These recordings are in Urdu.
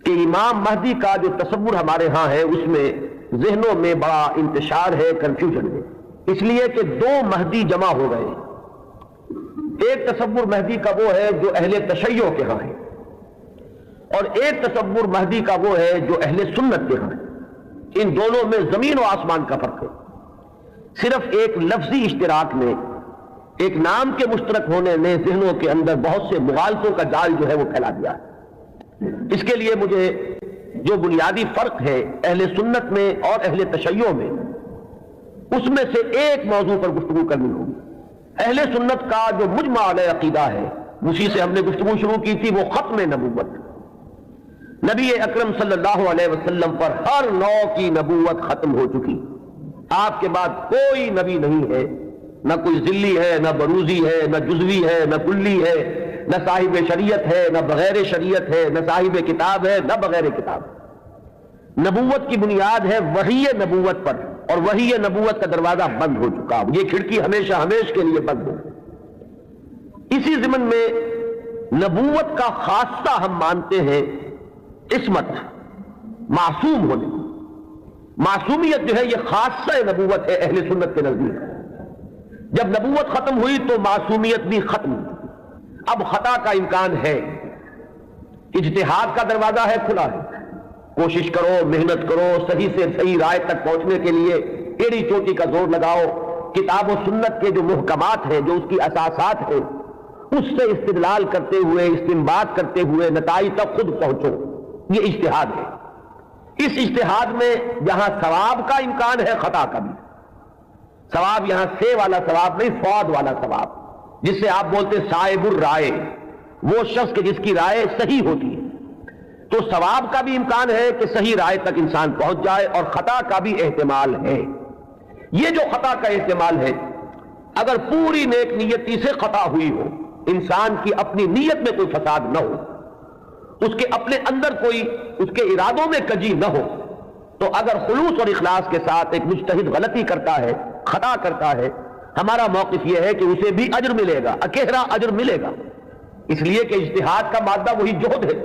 کہ امام مہدی کا جو تصور ہمارے ہاں ہے اس میں ذہنوں میں بڑا انتشار ہے، کنفیوژن ہے، اس لیے کہ دو مہدی جمع ہو گئے۔ ایک تصور مہدی کا وہ ہے جو اہل تشیع کے ہاں ہے، اور ایک تصور مہدی کا وہ ہے جو اہل سنت کے ہاں ہے۔ ان دونوں میں زمین و آسمان کا فرق ہے۔ صرف ایک لفظی اشتراک میں، ایک نام کے مشترک ہونے نے ذہنوں کے اندر بہت سے مغالطوں کا جال جو ہے وہ پھیلا دیا ہے۔ اس کے لیے مجھے جو بنیادی فرق ہے اہل سنت میں اور اہل تشیع میں، اس میں سے ایک موضوع پر گفتگو کرنی ہوگی۔ اہل سنت کا جو مجمع علیہ عقیدہ ہے، اسی سے ہم نے گفتگو شروع کی تھی، وہ ختم نبوت۔ نبی اکرم صلی اللہ علیہ وسلم پر ہر نوع کی نبوت ختم ہو چکی۔ آپ کے بعد کوئی نبی نہیں ہے، نہ کوئی ذلی ہے، نہ بروزی ہے، نہ جزوی ہے، نہ کلی ہے، نہ صاحب شریعت ہے، نہ بغیر شریعت ہے، نہ صاحب کتاب ہے، نہ بغیر کتاب۔ نبوت کی بنیاد ہے وحی نبوت پر، اور وحی نبوت کا دروازہ بند ہو چکا، یہ کھڑکی ہمیشہ ہمیش کے لیے بند ہو۔ اسی ضمن میں نبوت کا خاصہ ہم مانتے ہیں عصمت، معصوم ہونے۔ معصومیت جو ہے یہ خاصہ نبوت ہے اہل سنت کے نزدیک۔ جب نبوت ختم ہوئی تو معصومیت بھی ختم۔ اب خطا کا امکان ہے، اجتہاد کا دروازہ ہے، کھلا ہے۔ کوشش کرو، محنت کرو، صحیح سے صحیح رائے تک پہنچنے کے لیے ایڑی چوٹی کا زور لگاؤ، کتاب و سنت کے جو محکمات ہیں، جو اس کی اساسات ہیں، اس سے استدلال کرتے ہوئے، استنباط کرتے ہوئے نتائج تک خود پہنچو۔ یہ اجتہاد ہے۔ اس اجتہاد میں جہاں ثواب کا امکان ہے، خطا کا بھی۔ ثواب یہاں سے والا ثواب نہیں، فواد والا ثواب، جس سے آپ بولتے صائب الرائے، وہ شخص کہ جس کی رائے صحیح ہوتی ہے۔ تو ثواب کا بھی امکان ہے کہ صحیح رائے تک انسان پہنچ جائے، اور خطا کا بھی احتمال ہے۔ یہ جو خطا کا احتمال ہے، اگر پوری نیک نیتی سے خطا ہوئی ہو، انسان کی اپنی نیت میں کوئی فساد نہ ہو، اس کے اپنے اندر کوئی اس کے ارادوں میں کجی نہ ہو، تو اگر خلوص اور اخلاص کے ساتھ ایک مجتہد غلطی کرتا ہے، خطا کرتا ہے، ہمارا موقف یہ ہے کہ اسے بھی اجر ملے گا، اکیرا اجر ملے گا، اس لیے کہ اجتہاد کا مادہ وہی جہد ہے۔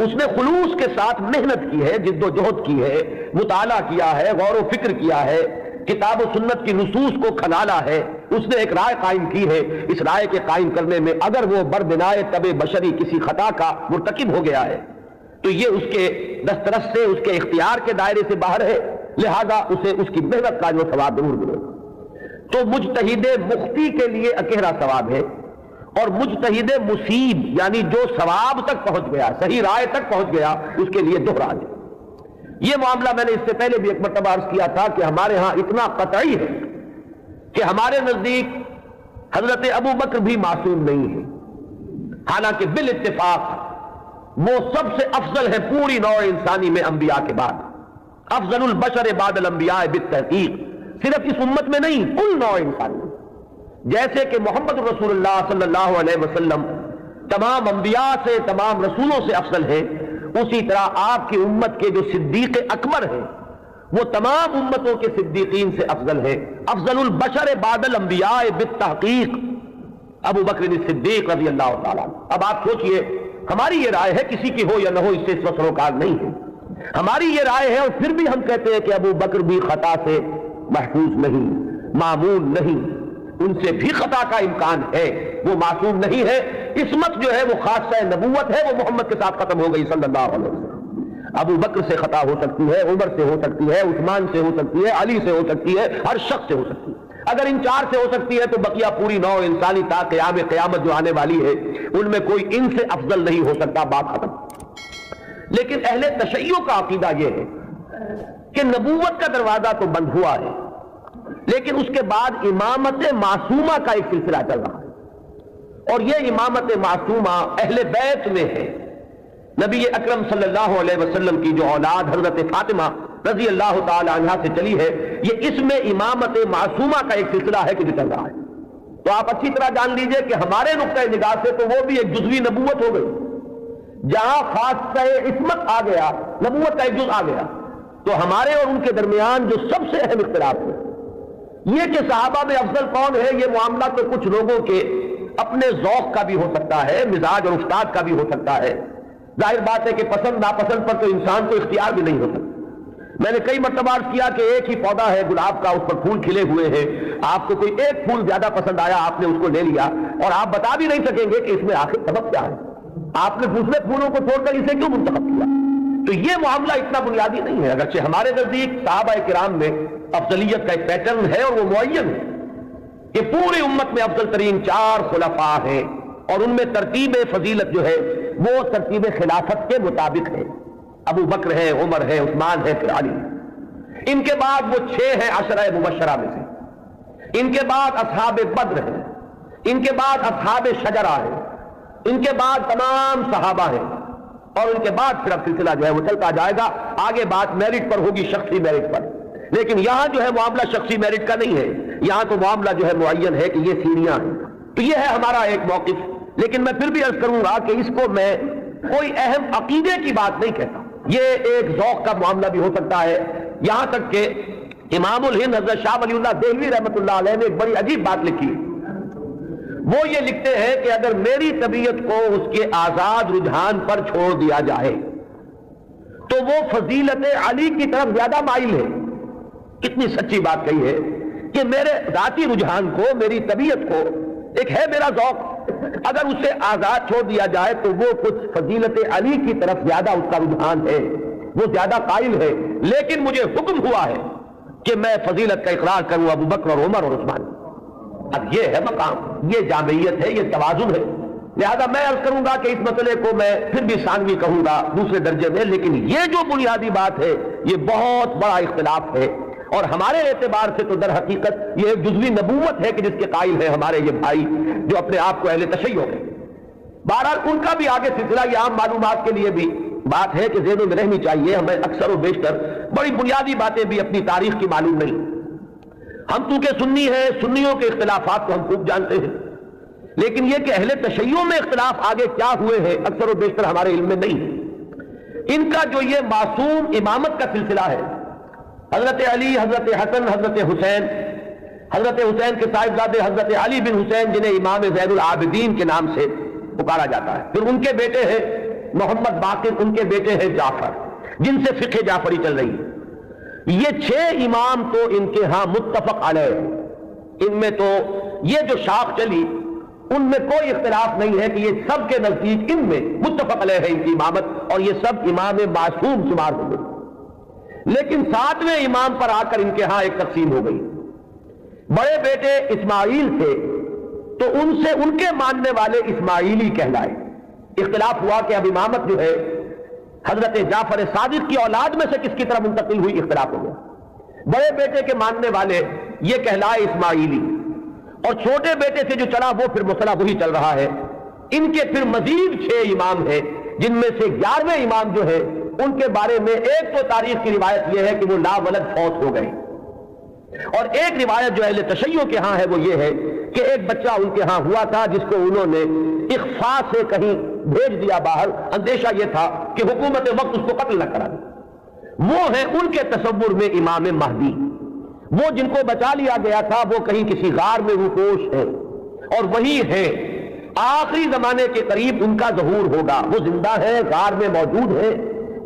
اس نے خلوص کے ساتھ محنت کی ہے، جد و جہد کی ہے، مطالعہ کیا ہے، غور و فکر کیا ہے، کتاب و سنت کی نصوص کو کھنالا ہے، اس نے ایک رائے قائم کی ہے۔ اس رائے کے قائم کرنے میں اگر وہ بربنائے طبع بشری کسی خطا کا مرتکب ہو گیا ہے تو یہ اس کے دسترس سے، اس کے اختیار کے دائرے سے باہر ہے، لہذا اسے اس کی محنت کا جو ثواب ضرور ملے گا۔ تو مجتہد مختی کے لیے اکیرا ثواب ہے، اور مجتہد مصیب یعنی جو ثواب تک پہنچ گیا، صحیح رائے تک پہنچ گیا، اس کے لیے دوہرا ہے۔ یہ معاملہ میں نے اس سے پہلے بھی ایک مرتبہ عرض کیا تھا کہ ہمارے ہاں اتنا قطعی ہے کہ ہمارے نزدیک حضرت ابو بکر بھی معصوم نہیں ہے، حالانکہ بالاتفاق وہ سب سے افضل ہے پوری نوع انسانی میں انبیاء کے بعد، افضل البشر بعد الانبیاء بالتحقیق، صرف اس امت میں نہیں، کل نوع انسانی میں۔ جیسے کہ محمد رسول اللہ صلی اللہ علیہ وسلم تمام انبیاء سے، تمام رسولوں سے افضل ہے، اسی طرح آپ کی امت کے جو صدیق اکبر ہیں وہ تمام امتوں کے صدیقین سے افضل ہے، افضل البشر بعد الانبیاء بالتحقیق ابو بکر صدیق رضی اللہ تعالیٰ عنہ۔ اب آپ سوچئے، ہماری یہ رائے ہے، کسی کی ہو یا نہ ہو اس سے اس وقت سروکار نہیں ہے، ہماری یہ رائے ہے، اور پھر بھی ہم کہتے ہیں کہ ابو بکر بھی خطا سے محفوظ نہیں، معمول نہیں، ان سے بھی خطا کا امکان ہے، وہ معصوم نہیں ہے۔ عصمت جو ہے وہ خاصہ نبوت ہے، وہ محمد کے ساتھ ختم ہو گئی صلی اللہ علیہ وسلم۔ ابو بکر سے خطا ہو سکتی ہے، عمر سے ہو سکتی ہے، عثمان سے ہو سکتی ہے، علی سے ہو سکتی ہے، ہر شخص سے ہو سکتی ہے۔ اگر ان چار سے ہو سکتی ہے تو بقیہ پوری نوع انسانی تا قیام قیامت جو آنے والی ہے ان میں کوئی ان سے افضل نہیں ہو سکتا، بات ختم۔ لیکن اہل تشیع کا عقیدہ یہ ہے کہ نبوت کا دروازہ تو بند ہوا ہے، لیکن اس کے بعد امامت معصومہ کا ایک سلسلہ چل رہا ہے، اور یہ امامت معصومہ اہل بیت میں ہے۔ نبی اکرم صلی اللہ علیہ وسلم کی جو اولاد حضرت فاطمہ رضی اللہ تعالی عنہا سے چلی ہے، یہ اس میں امامت معصومہ کا ایک سلسلہ ہے کہ جو چل رہا ہے۔ تو آپ اچھی طرح جان لیجئے کہ ہمارے نقطۂ نگاہ سے تو وہ بھی ایک جزوی نبوت ہو گئی، جہاں خاصہ عصمت آ گیا، نبوت کا ایک جز آ گیا، تو ہمارے اور ان کے درمیان جو سب سے اہم اختلاف ہے یہ کہ صحابہ میں افضل کون ہے، یہ معاملہ تو کچھ لوگوں کے اپنے ذوق کا بھی ہو سکتا ہے، مزاج اور استاد کا بھی ہو سکتا ہے، ظاہر بات ہے کہ پسند ناپسند پر تو انسان کو اختیار بھی نہیں ہوتا. میں نے کئی مرتبہ عرض کیا کہ ایک ہی پودا ہے گلاب کا, اس پر پھول کھلے ہوئے ہیں, آپ کو کوئی ایک پھول زیادہ پسند آیا, آپ نے اس کو لے لیا اور آپ بتا بھی نہیں سکیں گے کہ اس میں آخر سبب کیا ہے, آپ نے دوسرے پھولوں کو چھوڑ کر اسے کیوں منتخب کیا. تو یہ معاملہ اتنا بنیادی نہیں ہے, اگرچہ ہمارے نزدیک صحابہ کرام میں افضلیت کا ایک پیٹرن ہے اور وہ معین ہے کہ پوری امت میں افضل ترین 4 خلفاء ہیں اور ان میں ترتیب فضیلت جو ہے وہ ترتیب خلافت کے مطابق ہے. ابو بکر ہے, عمر ہے, عثمان ہے, پھر علی. ان کے بعد وہ 6 ہیں عشرہ مبشرہ میں سے. ان کے بعد اصحاب بدر ہیں, ان کے بعد اصحاب شجرہ ہیں, ان کے بعد تمام صحابہ ہیں, اور ان کے بعد پھر اب سلسلہ جو ہے وہ چلتا جائے گا. آگے بات میرٹ پر ہوگی, شخصی میرٹ پر, لیکن یہاں جو ہے معاملہ شخصی میرٹ کا نہیں ہے, یہاں تو معاملہ جو ہے معین ہے کہ یہ سیڑھیاں ہیں. تو یہ ہے ہمارا ایک موقف. لیکن میں پھر بھی عرض کروں گا کہ اس کو میں کوئی اہم عقیدے کی بات نہیں کہتا, یہ ایک ذوق کا معاملہ بھی ہو سکتا ہے. یہاں تک کہ امام الہند حضرت شاہ ولی اللہ دہلوی رحمۃ اللہ علیہ نے ایک بڑی عجیب بات لکھی. وہ یہ لکھتے ہیں کہ اگر میری طبیعت کو اس کے آزاد رجحان پر چھوڑ دیا جائے تو وہ فضیلت علی کی طرف زیادہ مائل ہے. کتنی سچی بات کہی ہے کہ میرے ذاتی رجحان کو, میری طبیعت کو, ایک ہے میرا ذوق, اگر اسے آزاد چھوڑ دیا جائے تو وہ کچھ فضیلت علی کی طرف زیادہ اس کا رجحان ہے, وہ زیادہ قائل ہے. لیکن مجھے حکم ہوا ہے کہ میں فضیلت کا اقرار کروں ابو بکر اور عمر اور عثمان. اب یہ ہے مقام, یہ جامعیت ہے, یہ توازن ہے. لہذا میں عرض کروں گا کہ اس مسئلے کو میں پھر بھی ثانوی کہوں گا, دوسرے درجے میں, لیکن یہ جو بنیادی بات ہے یہ بہت بڑا اختلاف ہے. اور ہمارے اعتبار سے تو در حقیقت یہ ایک جزوی نبوت ہے کہ جس کے قائل ہیں ہمارے یہ بھائی جو اپنے آپ کو اہل تشیع ہیں. بہرحال ان کا بھی آگے سلسلہ, یہ عام معلومات کے لیے بھی بات ہے کہ ذہنوں میں رہنی چاہیے. ہمیں اکثر و بیشتر بڑی بنیادی باتیں بھی اپنی تاریخ کی معلوم نہیں. ہم چونکہ سنی ہیں, سنیوں کے اختلافات کو ہم خوب جانتے ہیں, لیکن یہ کہ اہل تشیع میں اختلاف آگے کیا ہوئے ہیں اکثر و بیشتر ہمارے علم میں نہیں ہے. ان کا جو یہ معصوم امامت کا سلسلہ ہے, حضرت علی, حضرت حسن, حضرت حسین, حضرت حسین کے صاحبزادے حضرت علی بن حسین جنہیں امام زین العابدین کے نام سے پکارا جاتا ہے, پھر ان کے بیٹے ہیں محمد باقر, ان کے بیٹے ہیں جعفر جن سے فقہ جعفری چل رہی ہے. یہ 6 امام تو ان کے ہاں متفق علیہ, ان میں تو یہ جو شاخ چلی ان میں کوئی اختلاف نہیں ہے کہ یہ سب کے نزدیک ان میں متفق علیہ ہے ان کی امامت, اور یہ سب امام معصوم شمار ہو گئے. لیکن 7ویں امام پر آ کر ان کے ہاں ایک تقسیم ہو گئی. بڑے بیٹے اسماعیل تھے تو ان سے ان کے ماننے والے اسماعیلی کہلائے. اختلاف ہوا کہ اب امامت جو ہے حضرت جعفر صادق کی اولاد میں سے کس کی طرف منتقل ہوئی, اختلاف ہو گیا. بڑے بیٹے کے ماننے والے یہ کہلائے اسماعیلی, اور چھوٹے بیٹے سے جو چلا وہ پھر مسئلہ وہی چل رہا ہے. ان کے پھر مزید 6 امام ہیں جن میں سے 11ویں امام جو ہے ان کے بارے میں ایک تو تاریخ کی روایت یہ ہے کہ وہ لا ولد فوت ہو گئے, اور ایک روایت جو اہل تشیع کے ہاں ہے وہ یہ ہے کہ ایک بچہ ان کے ہاں ہوا تھا جس کو انہوں نے اخفاء سے کہیں بھیج دیا باہر, اندیشہ یہ تھا کہ حکومت وقت اس کو قتل نہ کرا دے. وہ ہیں ان کے تصور میں امام مہدی, وہ جن کو بچا لیا گیا تھا وہ کہیں کسی غار میں روپوش ہے, اور وہی ہے آخری زمانے کے قریب ان کا ظہور ہوگا. وہ زندہ ہے, غار میں موجود ہے,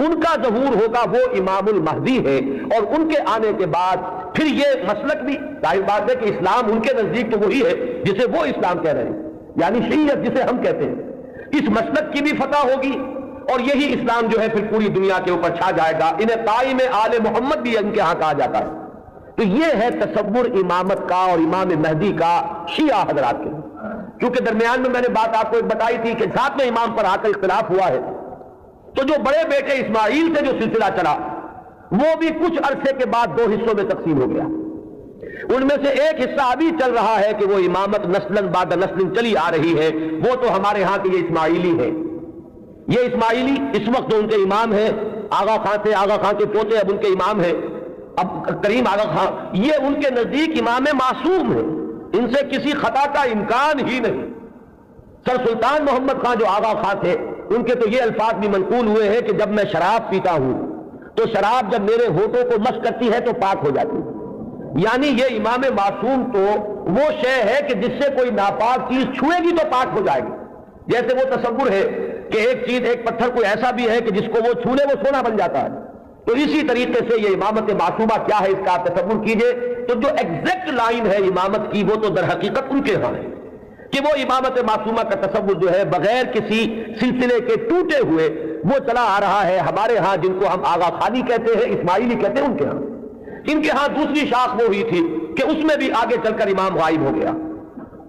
ان کا ظہور ہوگا, وہ امام المہدی ہے. اور ان کے آنے کے بعد پھر یہ مسلک بھی ظاہر بات ہے کہ اسلام ان کے نزدیک تو وہی ہے جسے وہ اسلام کہہ رہے ہیں, یعنی شیعت جسے ہم کہتے ہیں. اس مسلک کی بھی فتح ہوگی اور یہی اسلام جو ہے پھر پوری دنیا کے اوپر چھا جائے گا. انہیں قائم آل محمد بھی ان کے ہاں کہا جاتا ہے. تو یہ ہے تصور امامت کا اور امام مہدی کا شیعہ حضرات کے. کیونکہ درمیان میں نے بات آپ کو ایک بتائی تھی کہ 7ویں امام پر آ کر اختلاف ہوا ہے, تو جو بڑے بیٹے اسماعیل سے جو سلسلہ چلا وہ بھی کچھ عرصے کے بعد 2 حصوں میں تقسیم ہو گیا. ان میں سے ایک حصہ ابھی چل رہا ہے کہ وہ امامت نسلاً بعد نسل چلی آ رہی ہے, وہ تو ہمارے ہاں کے یہ اسماعیلی ہے. یہ اسماعیلی اس وقت ان کے امام ہیں, آغا خان تھے, آغا خان کے پوتے اب ان کے امام ہیں, اب کریم آغا خان, یہ ان کے نزدیک امام معصوم ہے, ان سے کسی خطا کا امکان ہی نہیں. سر سلطان محمد خان جو آغا خان تھے ان کے تو یہ الفاظ بھی منقول ہوئے ہیں کہ جب میں شراب پیتا ہوں تو شراب جب میرے ہونٹوں کو مس کرتی ہے تو پاک ہو جاتی ہے. یعنی یہ امام معصوم تو وہ شے ہے کہ جس سے کوئی ناپاک چیز چھوئے گی تو پاک ہو جائے گی. جیسے وہ تصور ہے کہ ایک چیز، ایک پتھر کوئی ایسا بھی ہے کہ جس کو وہ چھو لے وہ سونا بن جاتا ہے. تو اسی طریقے سے یہ امامت معصومہ کیا ہے اس کا آپ تصور کیجئے. تو جو ایگزیکٹ لائن ہے امامت کی وہ تو در حقیقت ان کے ہاں ہے کہ وہ امامت معصومہ کا تصور جو ہے بغیر کسی سلسلے کے ٹوٹے ہوئے وہ چلا آ رہا ہے. ہمارے ہاں جن کو ہم آغا خانی کہتے ہیں، اسماعیلی کہتے ہیں، ان کے ہاں، ان کے ہاں دوسری شاخ وہ ہوئی تھی کہ اس میں بھی آگے چل کر امام غائب ہو گیا،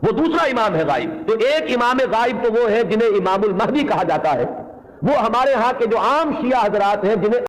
وہ دوسرا امام ہے غائب. تو ایک امام غائب تو وہ ہے جنہیں امام المہدی کہا جاتا ہے، وہ ہمارے ہاں کے جو عام شیعہ حضرات ہیں جنہیں